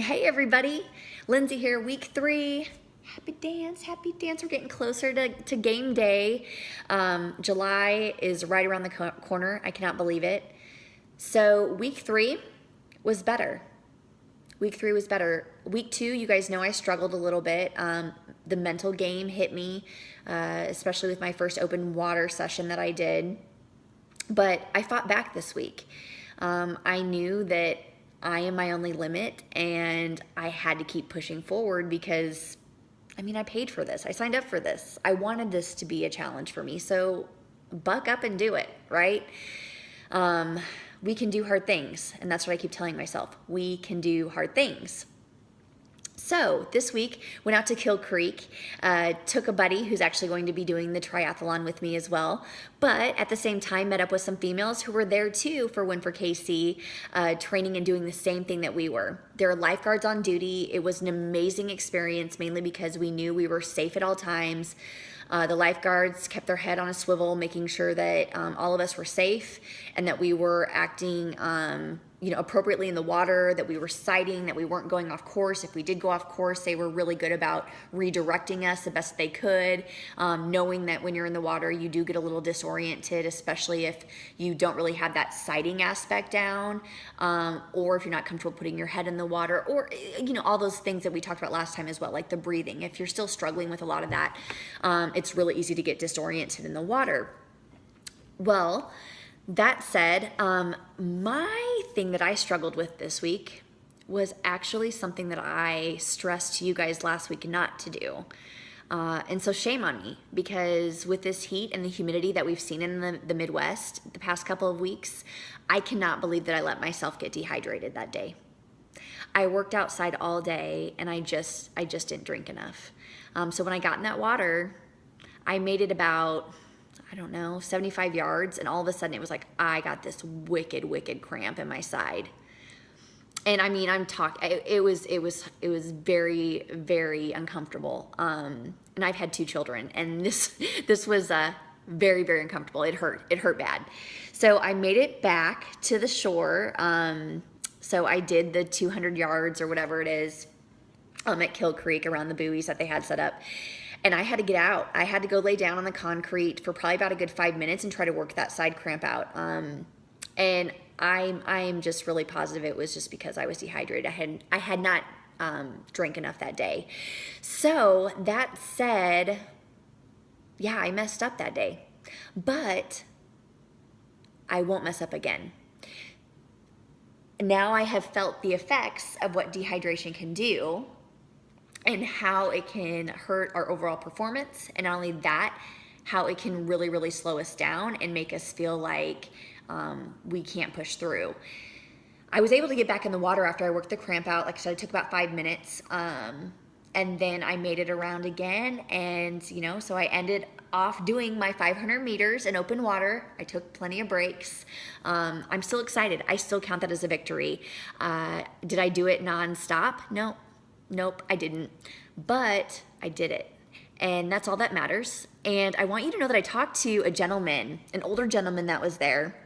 Hey everybody, Lindsay here, week 3. Happy dance, happy dance. We're getting closer to game day. July is right around the corner. I cannot believe it. So week 3 was better. Week 3 was better. Week 2, you guys know I struggled a little bit. The mental game hit me, especially with my first open water session that I did. But I fought back this week. I knew that I am my only limit, and I had to keep pushing forward because, I paid for this. I signed up for this. I wanted this to be a challenge for me, so buck up and do it, right? We can do hard things, and that's what I keep telling myself. We can do hard things. So this week, went out to Kill Creek, took a buddy who's actually going to be doing the triathlon with me as well, but at the same time met up with some females who were there too for Win for KC, training and doing the same thing that we were. There are lifeguards on duty. It was an amazing experience, mainly because we knew we were safe at all times. The lifeguards kept their head on a swivel, making sure that all of us were safe and that we were acting appropriately in the water, that we were sighting, that we weren't going off course. If we did go off course, they were really good about redirecting us the best they could, knowing that when you're in the water, you do get a little disoriented, especially if you don't really have that sighting aspect down, or if you're not comfortable putting your head in the water, or, all those things that we talked about last time as well, like the breathing. If you're still struggling with a lot of that, it's really easy to get disoriented in the water. Well, that said, my thing that I struggled with this week was actually something that I stressed to you guys last week not to do. And so shame on me, because with this heat and the humidity that we've seen in the Midwest the past couple of weeks, I cannot believe that I let myself get dehydrated that day. I worked outside all day and I just didn't drink enough. So when I got in that water, I made it about 75 yards, and all of a sudden it was like I got this wicked cramp in my side. And I'm talking, it was very, very uncomfortable. And I've had 2 children, and this was very, very uncomfortable. It hurt bad. So I made it back to the shore. So I did the 200 yards or whatever it is at Kill Creek around the buoys that they had set up. And I had to get out. I had to go lay down on the concrete for probably about a good 5 minutes and try to work that side cramp out. And I'm just really positive it was just because I was dehydrated. I had not drank enough that day. So that said, yeah, I messed up that day. But I won't mess up again. Now I have felt the effects of what dehydration can do and how it can hurt our overall performance. And not only that, how it can really, really slow us down and make us feel like we can't push through. I was able to get back in the water after I worked the cramp out. Like I said, it took about 5 minutes. And then I made it around again. And, so I ended off doing my 500 meters in open water. I took plenty of breaks. I'm still excited. I still count that as a victory. Did I do it nonstop? No. Nope, I didn't, but I did it, and that's all that matters. And I want you to know that I talked to a gentleman, an older gentleman that was there,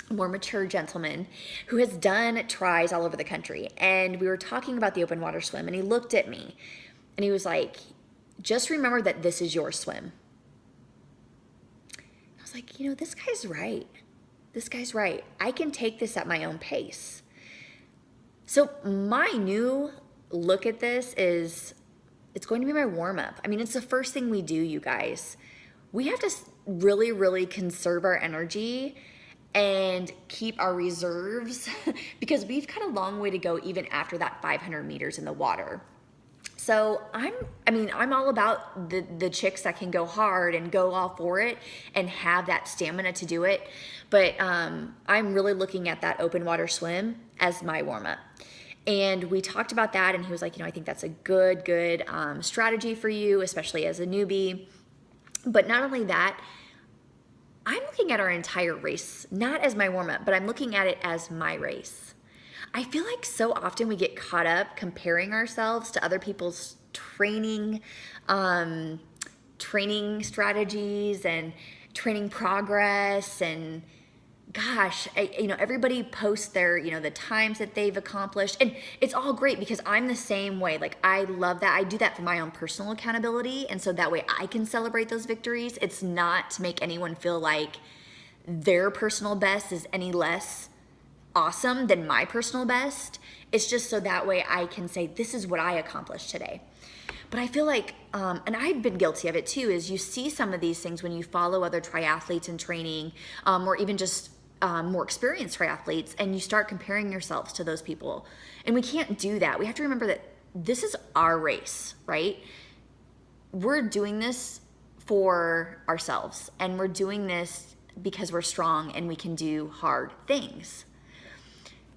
a more mature gentleman, who has done tries all over the country, and we were talking about the open water swim, and he looked at me, and he was like, just remember that this is your swim. I was like, this guy's right. This guy's right. I can take this at my own pace. So my new look at this is, it's going to be my warm-up. It's the first thing we do, you guys. We have to really, really conserve our energy and keep our reserves because we've got a long way to go even after that 500 meters in the water. So I'm all about the chicks that can go hard and go all for it and have that stamina to do it. But I'm really looking at that open water swim as my warm-up. And we talked about that, and he was like, I think that's a good strategy for you, especially as a newbie. But not only that, I'm looking at our entire race, not as my warm-up, but I'm looking at it as my race. I feel like so often we get caught up comparing ourselves to other people's training strategies and training progress, and gosh, everybody posts their, the times that they've accomplished, and it's all great because I'm the same way. Like, I love that. I do that for my own personal accountability, and so that way I can celebrate those victories. It's not to make anyone feel like their personal best is any less awesome than my personal best. It's just so that way I can say, this is what I accomplished today. But I feel like, and I've been guilty of it too, is you see some of these things when you follow other triathletes in training, or even just more experienced triathletes, and you start comparing yourselves to those people. And we can't do that. We have to remember that this is our race, right? We're doing this for ourselves, and we're doing this because we're strong and we can do hard things.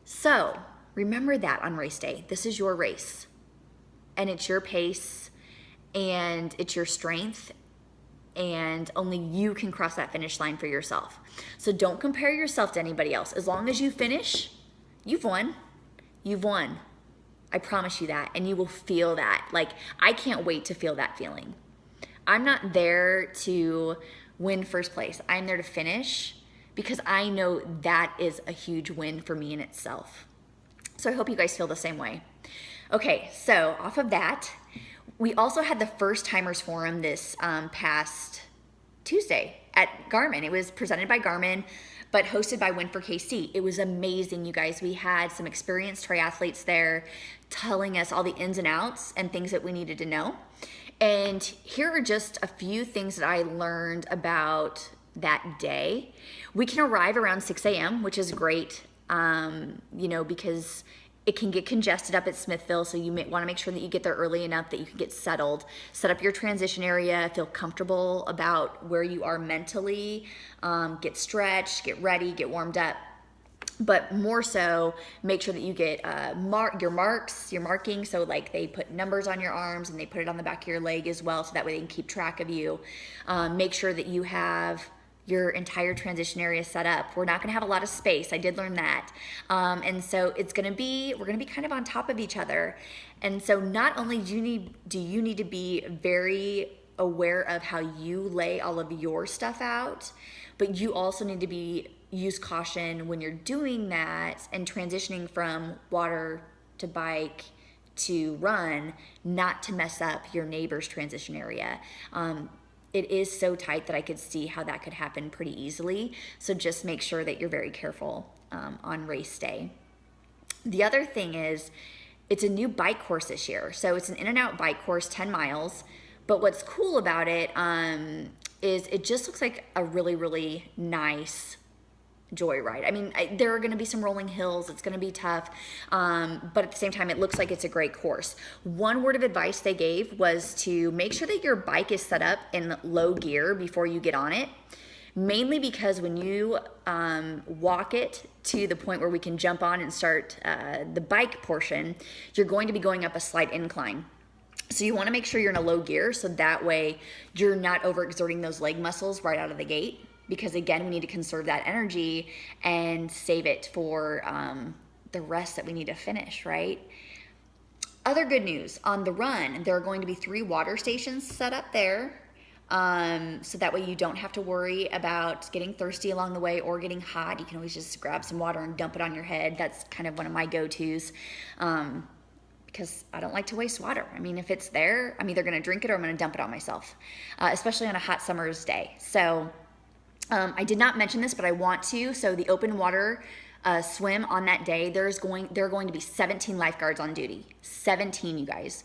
So remember that on race day. This is your race, and it's your pace, and it's your strength, and only you can cross that finish line for yourself. So don't compare yourself to anybody else. As long as you finish, you've won. You've won. I promise you that, and you will feel that. Like, I can't wait to feel that feeling. I'm not there to win first place. I'm there to finish, because I know that is a huge win for me in itself. So I hope you guys feel the same way. Okay, so off of that, we also had the First Timers Forum this past Tuesday at Garmin. It was presented by Garmin, but hosted by Win for KC. It was amazing, you guys. We had some experienced triathletes there telling us all the ins and outs and things that we needed to know. And here are just a few things that I learned about that day. We can arrive around 6 a.m., which is great, because it can get congested up at Smithville, so you want to make sure that you get there early enough that you can get settled, set up your transition area, feel comfortable about where you are mentally, get stretched, get ready, get warmed up. But more so, make sure that you get your marking. So like, they put numbers on your arms and they put it on the back of your leg as well, so that way they can keep track of you. Make sure that you have your entire transition area set up. We're not gonna have a lot of space. I did learn that. And so we're gonna be kind of on top of each other. And so not only do you need to be very aware of how you lay all of your stuff out, but you also need to use caution when you're doing that and transitioning from water to bike to run, not to mess up your neighbor's transition area. It is so tight that I could see how that could happen pretty easily. So just make sure that you're very careful on race day. The other thing is, it's a new bike course this year. So it's an in and out bike course, 10 miles. But what's cool about it is it just looks like a really, really nice joyride. I mean, there are going to be some rolling hills. It's going to be tough. But at the same time, it looks like it's a great course. One word of advice they gave was to make sure that your bike is set up in low gear before you get on it. Mainly because when you walk it to the point where we can jump on and start the bike portion, you're going to be going up a slight incline. So you want to make sure you're in a low gear, so that way you're not overexerting those leg muscles right out of the gate. Because again, we need to conserve that energy and save it for the rest that we need to finish, right? Other good news, on the run, there are going to be 3 water stations set up there. So that way you don't have to worry about getting thirsty along the way or getting hot. You can always just grab some water and dump it on your head. That's kind of one of my go-tos. Because I don't like to waste water. I mean, if it's there, I'm either gonna drink it or I'm gonna dump it on myself, especially on a hot summer's day. So I did not mention this, but I want to. So the open water swim on that day, there are going to be 17 lifeguards on duty. 17, you guys.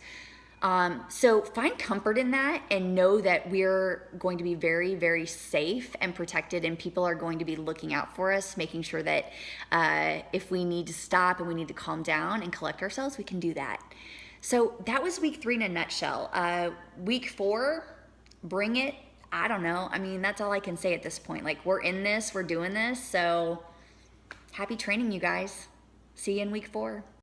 So find comfort in that and know that we're going to be very, very safe and protected, and people are going to be looking out for us, making sure that if we need to stop and we need to calm down and collect ourselves, we can do that. So that was week 3 in a nutshell. Week 4, bring it. I don't know. I mean, that's all I can say at this point. Like, we're in this, we're doing this. So happy training, you guys. See you in week 4.